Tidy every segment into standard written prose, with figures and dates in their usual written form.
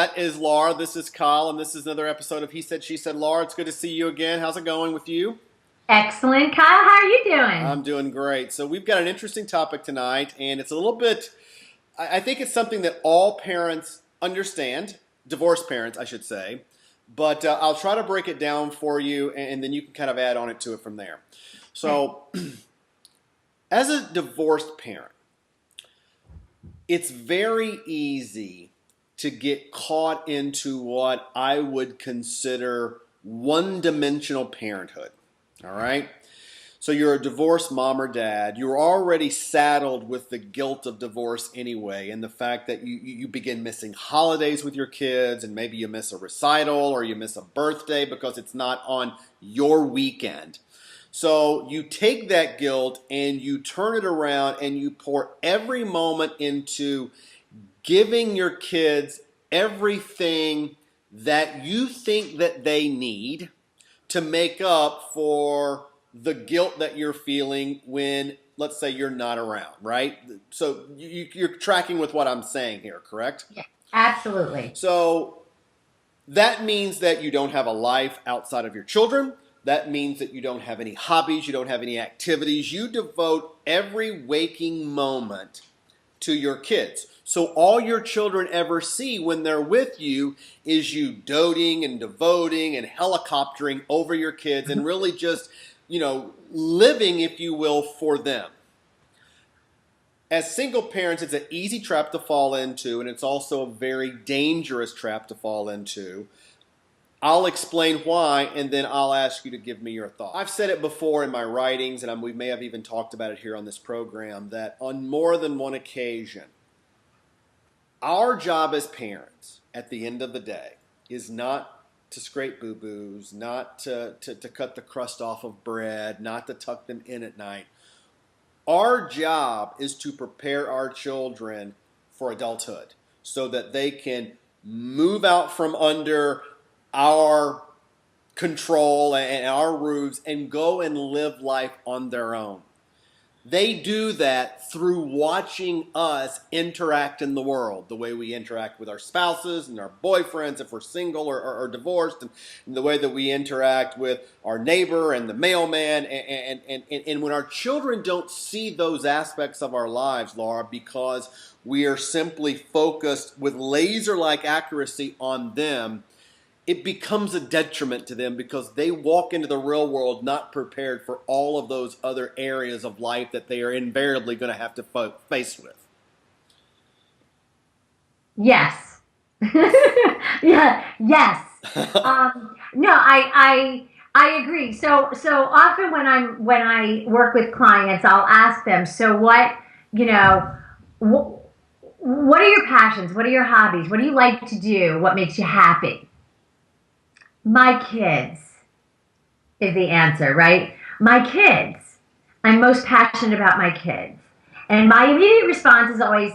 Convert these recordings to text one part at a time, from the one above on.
that is Laura. This is Kyle, and this is another episode of He Said, She Said. Laura, it's good to see you again. How's it going with you? Excellent. Kyle, how are you doing? I'm doing great. So we've got an interesting topic tonight, and it's a little bit, I think it's something that all parents understand, divorced parents, I should say, but I'll try to break it down for you, and then you can kind of add on it to it from there. So, as a divorced parent, it's very easy to get caught into what I would consider one-dimensional parenthood, all right? So you're a divorced mom or dad. You're already saddled with the guilt of divorce anyway, and the fact that you begin missing holidays with your kids, and maybe you miss a recital or you miss a birthday because it's not on your weekend. So you take that guilt and you turn it around and you pour every moment into giving your kids everything that you think that they need to make up for the guilt that you're feeling when, let's say, you're not around, right? So you're tracking with what I'm saying here, correct? Yeah, absolutely. So that means that you don't have a life outside of your children. That means that you don't have any hobbies, you don't have any activities. You devote every waking moment to your kids. So all your children ever see when they're with you is you doting and devoting and helicoptering over your kids and really just, living, if you will, for them. As single parents, it's an easy trap to fall into, and it's also a very dangerous trap to fall into. I'll explain why, and then I'll ask you to give me your thoughts. I've said it before in my writings, and we may have even talked about it here on this program, that on more than one occasion, our job as parents at the end of the day is not to scrape boo-boos, not to cut the crust off of bread, not to tuck them in at night. Our job is to prepare our children for adulthood so that they can move out from under our control and our roofs and go and live life on their own. They do that through watching us interact in the world, the way we interact with our spouses and our boyfriends if we're single or divorced, and the way that we interact with our neighbor and the mailman. And when our children don't see those aspects of our lives, Laura, because we are simply focused with laser-like accuracy on them, it becomes a detriment to them because they walk into the real world not prepared for all of those other areas of life that they are invariably going to have to face with. Yes. Yeah. Yes. No, I agree. So often when I work with clients, I'll ask them, so what are your passions? What are your hobbies? What do you like to do? What makes you happy? My kids is the answer, right? My kids. I'm most passionate about my kids. And my immediate response is always,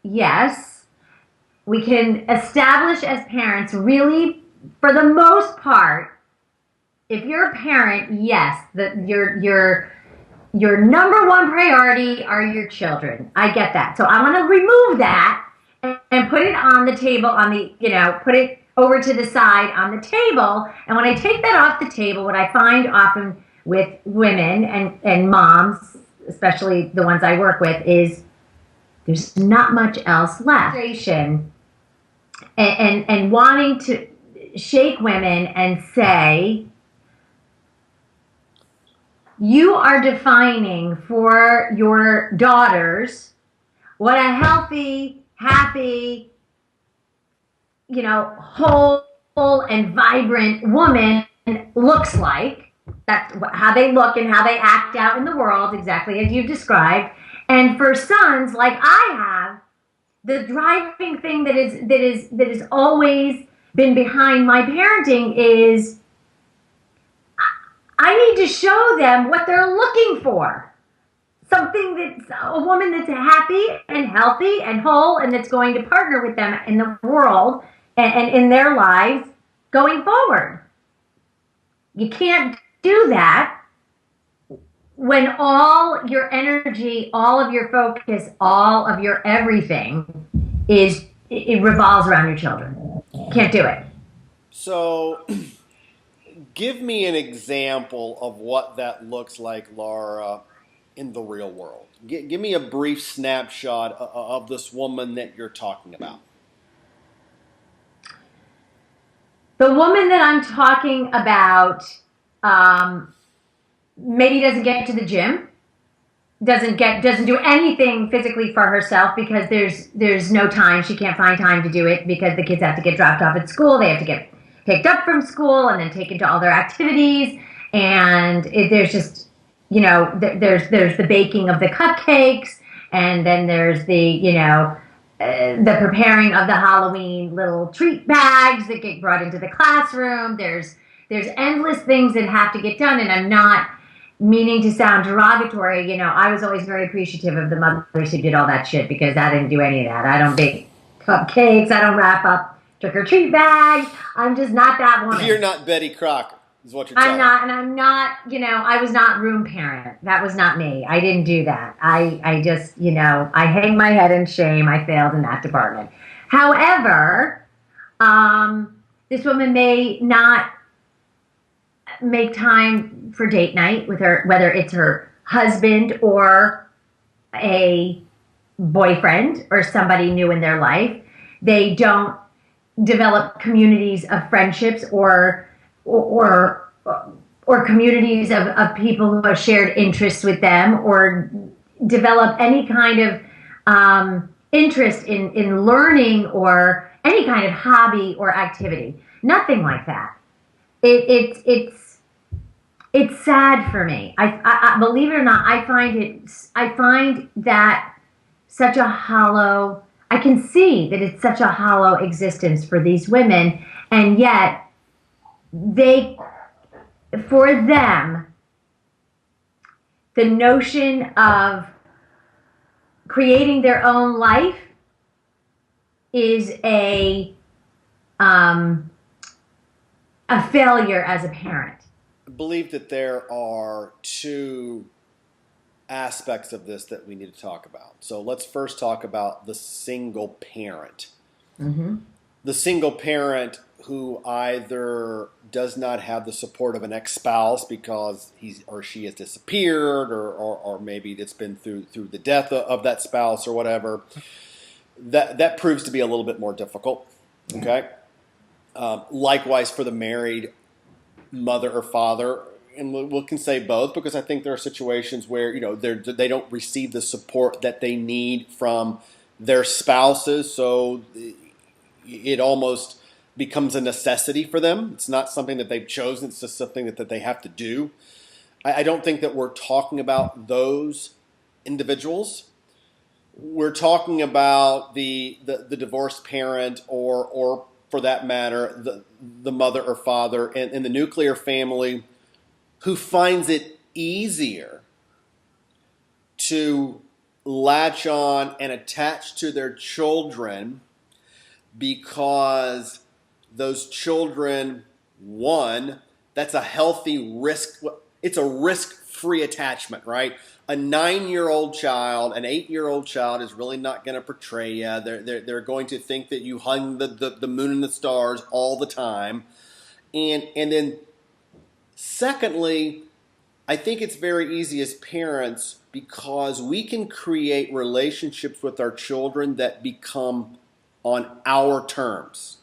yes. We can establish as parents, really, for the most part, if you're a parent, yes, your number one priority are your children. I get that. So I want to remove that and put it on the table, put it over to the side on the table. And when I take that off the table, what I find often with women and moms, especially the ones I work with, is there's not much else left. And wanting to shake women and say, you are defining for your daughters what a healthy, happy, whole and vibrant woman looks like. That's how they look and how they act out in the world, exactly as you've described. And for sons like I have, the driving thing that is always been behind my parenting is I need to show them what they're looking for. Something that's a woman that's happy and healthy and whole and that's going to partner with them in the world and in their lives going forward. You can't do that when all your energy, all of your focus, all of your everything it revolves around your children. can't do it. So, give me an example of what that looks like, Laura, in the real world. Give me a brief snapshot of this woman that you're talking about. The woman that I'm talking about um, maybe doesn't get to the gym, doesn't do anything physically for herself because there's no time. She can't find time to do it because the kids have to get dropped off at school. They have to get picked up from school and then taken to all their activities. And there's just there's the baking of the cupcakes, and then there's the preparing of the Halloween little treat bags that get brought into the classroom. There's endless things that have to get done, and I'm not meaning to sound derogatory. I was always very appreciative of the mothers who did all that shit because I didn't do any of that. I don't bake cupcakes. I don't wrap up trick-or-treat bags. I'm just not that woman. You're not Betty Crocker, is what you're telling me. I'm not, I was not room parent. That was not me. I didn't do that. I just, I hang my head in shame. I failed in that department. However, this woman may not make time for date night with her, whether it's her husband or a boyfriend or somebody new in their life. They don't develop communities of friendships or communities of people who have shared interests with them, or develop any kind of interest in learning or any kind of hobby or activity. Nothing like that. It's sad for me. I believe it or not, I find that such a hollow. I can see that it's such a hollow existence for these women, and yet for them, the notion of creating their own life is a failure as a parent. I believe that there are two aspects of this that we need to talk about. So let's first talk about the single parent. Mm-hmm. The single parent who either does not have the support of an ex-spouse because he or she has disappeared, or maybe it's been through the death of that spouse or whatever. That proves to be a little bit more difficult. Okay. Likewise for the married mother or father, and we can say both, because I think there are situations where they don't receive the support that they need from their spouses, so it almost becomes a necessity for them. It's not something that they've chosen; it's just something that they have to do. I don't think that we're talking about those individuals. We're talking about the divorced parent, or for that matter, the mother or father in the nuclear family, who finds it easier to latch on and attach to their children because those children, one, that's a healthy risk. It's a risk-free attachment, right? A 9-year-old child, an 8-year-old child is really not going to portray you. They're going to think that you hung the moon and the stars all the time. And then secondly, I think it's very easy as parents, because we can create relationships with our children that become on our terms.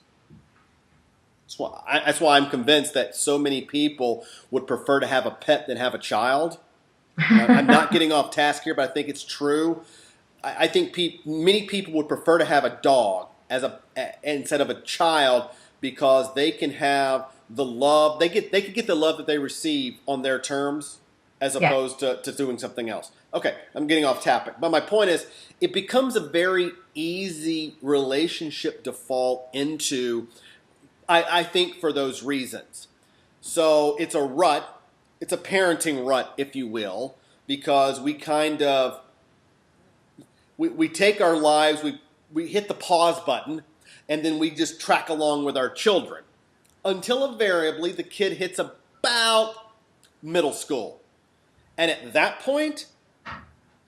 That's why I'm convinced that so many people would prefer to have a pet than have a child. I'm not getting off task here, but I think it's true. I think many people would prefer to have a dog instead of a child, because they can have the love. They can get the love that they receive on their terms, as opposed to doing something else. Okay, I'm getting off topic. But my point is, it becomes a very easy relationship to fall into, I think, for those reasons. So it's a rut. It's a parenting rut, if you will, because we kind of, we take our lives, we hit the pause button, and then we just track along with our children, until invariably the kid hits about middle school. And at that point,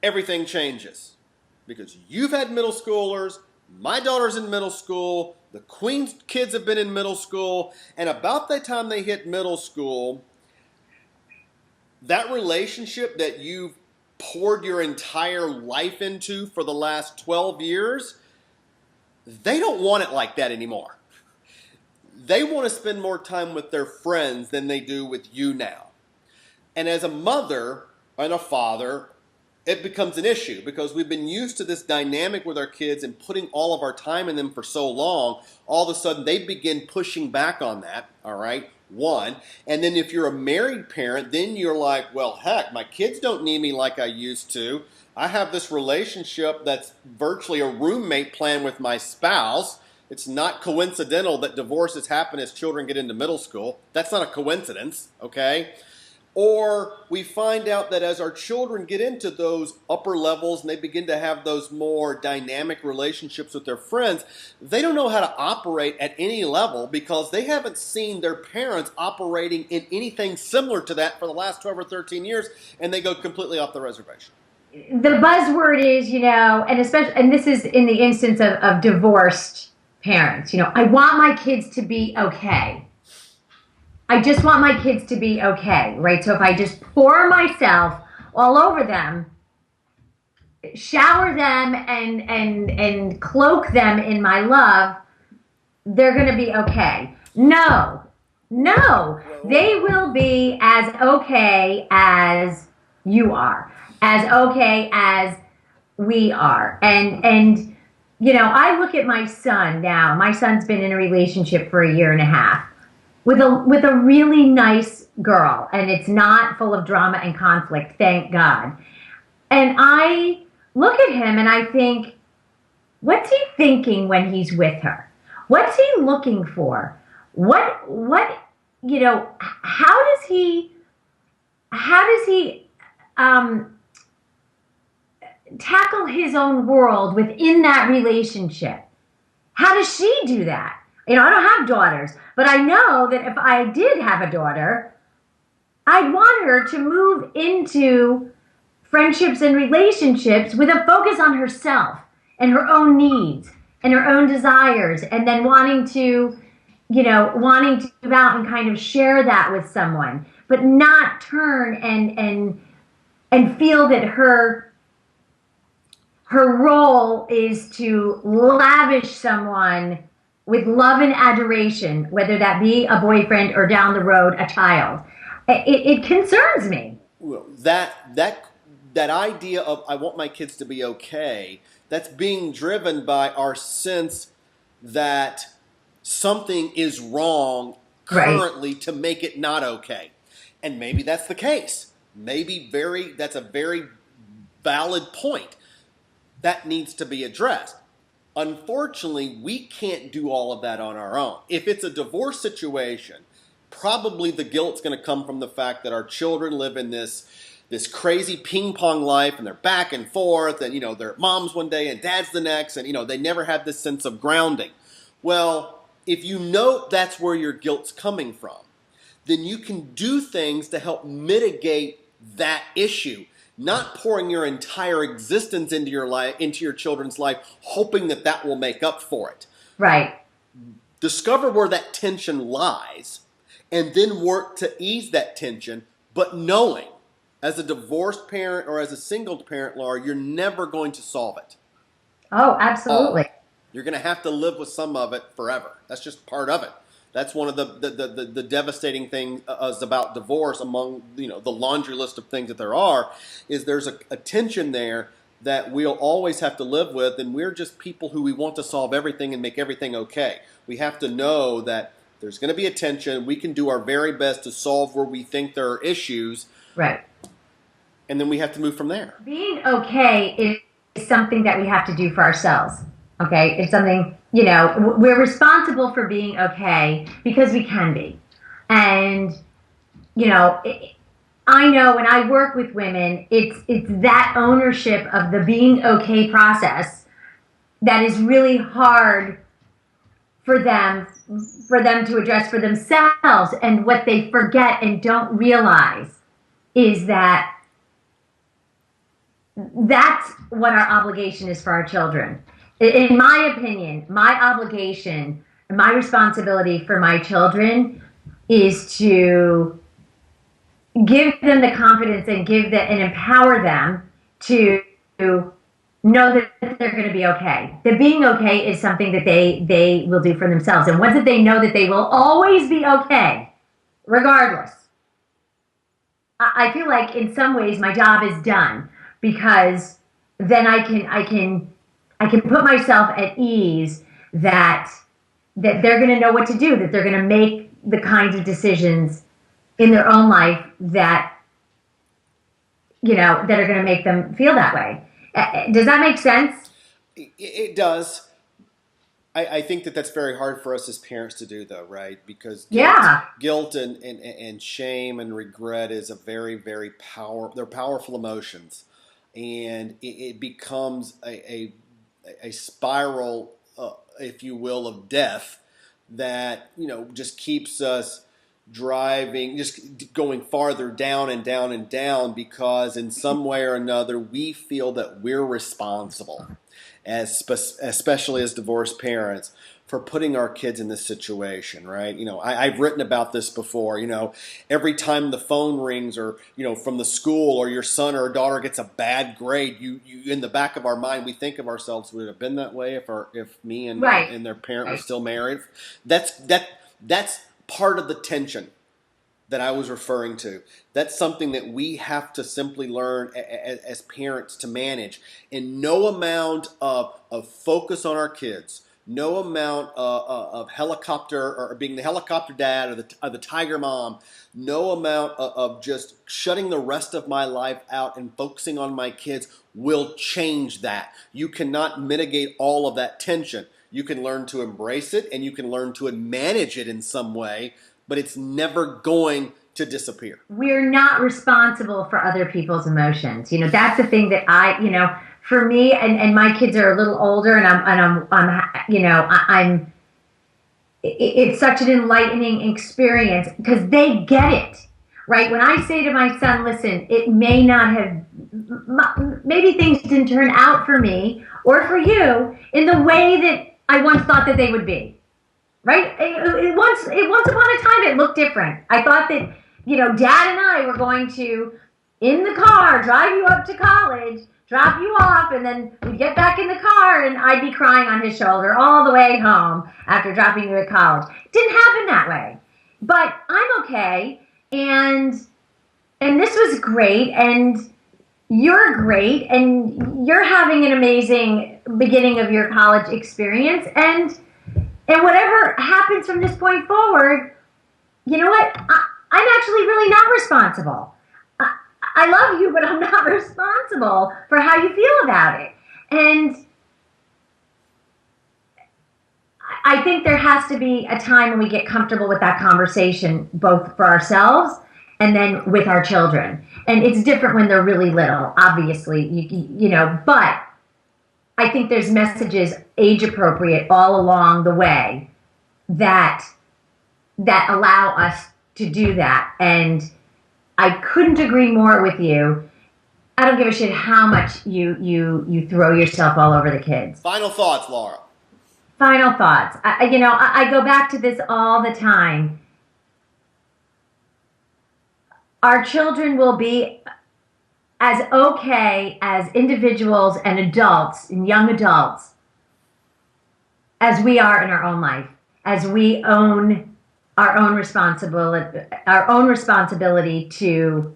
everything changes. Because you've had middle schoolers, my daughter's in middle school, The Queen's kids have been in middle school, and about the time they hit middle school, that relationship that you've poured your entire life into for the last 12 years, they don't want it like that anymore. They want to spend more time with their friends than they do with you now. And as a mother and a father, it becomes an issue because we've been used to this dynamic with our kids and putting all of our time in them for so long. All of a sudden, they begin pushing back on that, all right? One. And then if you're a married parent, then you're like, well, heck, my kids don't need me like I used to. I have this relationship that's virtually a roommate plan with my spouse. It's not coincidental that divorces happen as children get into middle school. That's not a coincidence, okay? Or we find out that as our children get into those upper levels and they begin to have those more dynamic relationships with their friends, they don't know how to operate at any level because they haven't seen their parents operating in anything similar to that for the last 12 or 13 years, and they go completely off the reservation. The buzzword is, and especially, and this is in the instance of divorced parents, I want my kids to be okay. I just want my kids to be okay, right? So if I just pour myself all over them, shower them and cloak them in my love, they're going to be okay. No, they will be as okay as you are, as okay as we are. And I look at my son now. My son's been in a relationship for 1.5 years. With a really nice girl, and it's not full of drama and conflict, thank God. And I look at him and I think, what's he thinking when he's with her? What's he looking for? How does he tackle his own world within that relationship? How does she do that? I don't have daughters, but I know that if I did have a daughter, I'd want her to move into friendships and relationships with a focus on herself and her own needs and her own desires, and then wanting to go out and kind of share that with someone, but not turn and feel that her role is to lavish someone with love and adoration, whether that be a boyfriend or down the road a child. It concerns me. Well, that idea of I want my kids to be okay, that's being driven by our sense that something is wrong currently to make it not okay. And maybe that's the case. That's a very valid point. That needs to be addressed. Unfortunately, we can't do all of that on our own. If it's a divorce situation, probably the guilt's going to come from the fact that our children live in this crazy ping pong life, and they're back and forth, and they're mom's one day and dad's the next, and they never have this sense of grounding. Well, if you know that's where your guilt's coming from, then you can do things to help mitigate that issue. Not pouring your entire existence into your life, into your children's life, hoping that will make up for it. Right. Discover where that tension lies, and then work to ease that tension, but knowing, as a divorced parent or as a single parent, Laura, you're never going to solve it. Oh, absolutely. You're going to have to live with some of it forever. That's just part of it. That's one of the devastating things about divorce among the laundry list of things that there are, is there's a tension there that we'll always have to live with, and we're just people who we want to solve everything and make everything okay. We have to know that there's going to be a tension. We can do our very best to solve where we think there are issues. Right. And then we have to move from there. Being okay is something that we have to do for ourselves. Okay? It's something, we're responsible for being okay because we can be. And, I know when I work with women, it's that ownership of the being okay process that is really hard for them to address for themselves. And what they forget and don't realize is that that's what our obligation is for our children. In my opinion, my obligation, my responsibility for my children is to give them the confidence and and empower them to know that they're going to be okay. That being okay is something that they will do for themselves. And once that they know that they will always be okay, regardless, I feel like in some ways my job is done because then I can put myself at ease that they're going to know what to do, that they're going to make the kinds of decisions in their own life that that are going to make them feel that way. Does that make sense? It does. I think that that's very hard for us as parents to do, though, right? Because Yeah. guilt and shame and regret is a very, very they're powerful emotions. And it becomes a spiral, if you will, of death that, just keeps us driving, just going farther down and down and down because in some way or another we feel that we're responsible, especially as divorced parents, for putting our kids in this situation, right? I've written about this before. Every time the phone rings, or from the school, or your son or daughter gets a bad grade, you in the back of our mind we think of ourselves, would it have been that way if me and Right. and their parent was still married? That's part of the tension that I was referring to. That's something that we have to simply learn as parents to manage. And no amount of focus on our kids, no amount of helicopter, or being the helicopter dad, or the tiger mom, no amount of just shutting the rest of my life out and focusing on my kids will change that. You cannot mitigate all of that tension. You can learn to embrace it and you can learn to manage it in some way, but it's never going to disappear. We're not responsible for other people's emotions. That's the thing that for me, and my kids are a little older, and I'm it's such an enlightening experience because they get it, right? When I say to my son, listen, it may not have, maybe things didn't turn out for me or for you in the way that I once thought that they would be. Right? Once upon a time, it looked different. I thought that, Dad and I were going to, in the car, drive you up to college, drop you off, and then we'd get back in the car, and I'd be crying on his shoulder all the way home after dropping you at college. It didn't happen that way. But I'm okay, and this was great, and you're great, and you're having an amazing beginning of your college experience, and whatever happens from this point forward, you know what? I'm actually really not responsible. I love you, but I'm not responsible for how you feel about it. And I think there has to be a time when we get comfortable with that conversation, both for ourselves and then with our children. And it's different when they're really little, obviously, but I think there's messages age appropriate all along the way that allow us to do that. And I couldn't agree more with you. I don't give a shit how much you throw yourself all over the kids. Final thoughts, Laura. Final thoughts. I go back to this all the time. Our children will be as okay as individuals and adults and young adults as we are in our own life, as we own our own responsibility to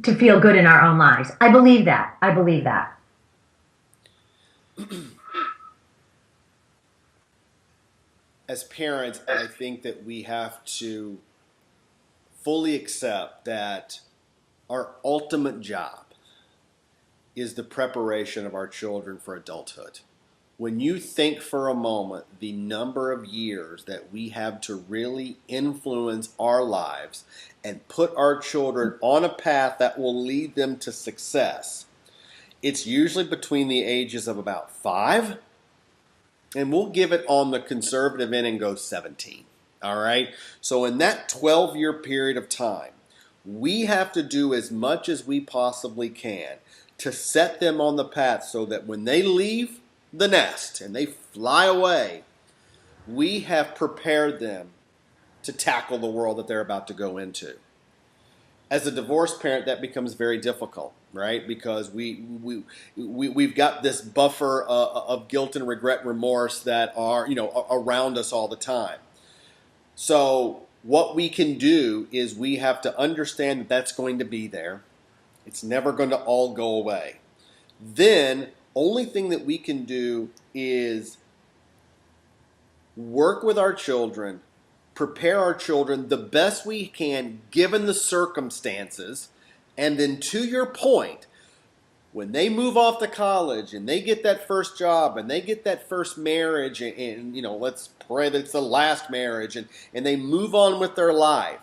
feel good in our own lives. I believe that. As parents, I think that we have to fully accept that our ultimate job is the preparation of our children for adulthood. When you think for a moment the number of years that we have to really influence our lives and put our children on a path that will lead them to success, it's usually between the ages of about 5, and we'll give it on the conservative end and go 17. All right? So in that 12-year period of time, we have to do as much as we possibly can to set them on the path so that when they leave the nest and they fly away, we have prepared them to tackle the world that they're about to go into. As a divorced parent, that becomes very difficult, right? Because we've got this buffer of guilt and regret, remorse that are, around us all the time. So what we can do is we have to understand that that's going to be there. It's never going to all go away. Then, only thing that we can do is work with our children, prepare our children the best we can given the circumstances, and then to your point, when they move off to college and they get that first job and they get that first marriage and let's pray that it's the last marriage and they move on with their life,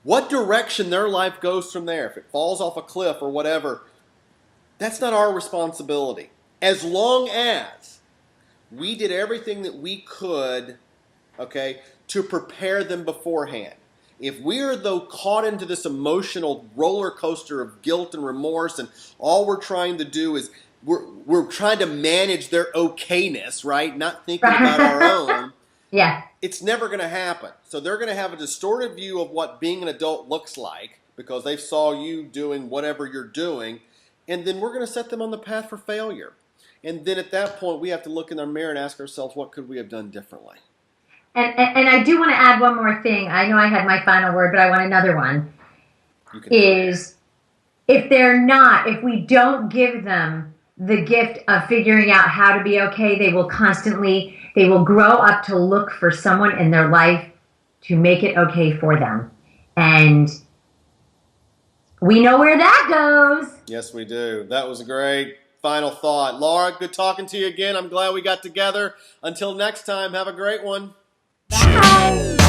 what direction their life goes from there, if it falls off a cliff or whatever, that's not our responsibility. As long as we did everything that we could, to prepare them beforehand. If we are, though, caught into this emotional roller coaster of guilt and remorse, and all we're trying to do is we're trying to manage their okayness, right? Not thinking about our own. Yeah. It's never going to happen. So they're going to have a distorted view of what being an adult looks like because they saw you doing whatever you're doing, and then we're going to set them on the path for failure. And then at that point, we have to look in our mirror and ask ourselves, what could we have done differently? And I do want to add one more thing. I know I had my final word, but I want another one. Is if we don't give them the gift of figuring out how to be okay, they will grow up to look for someone in their life to make it okay for them. And we know where that goes. Yes, we do. That was a great final thought. Laura, good talking to you again. I'm glad we got together. Until next time, have a great one. Bye.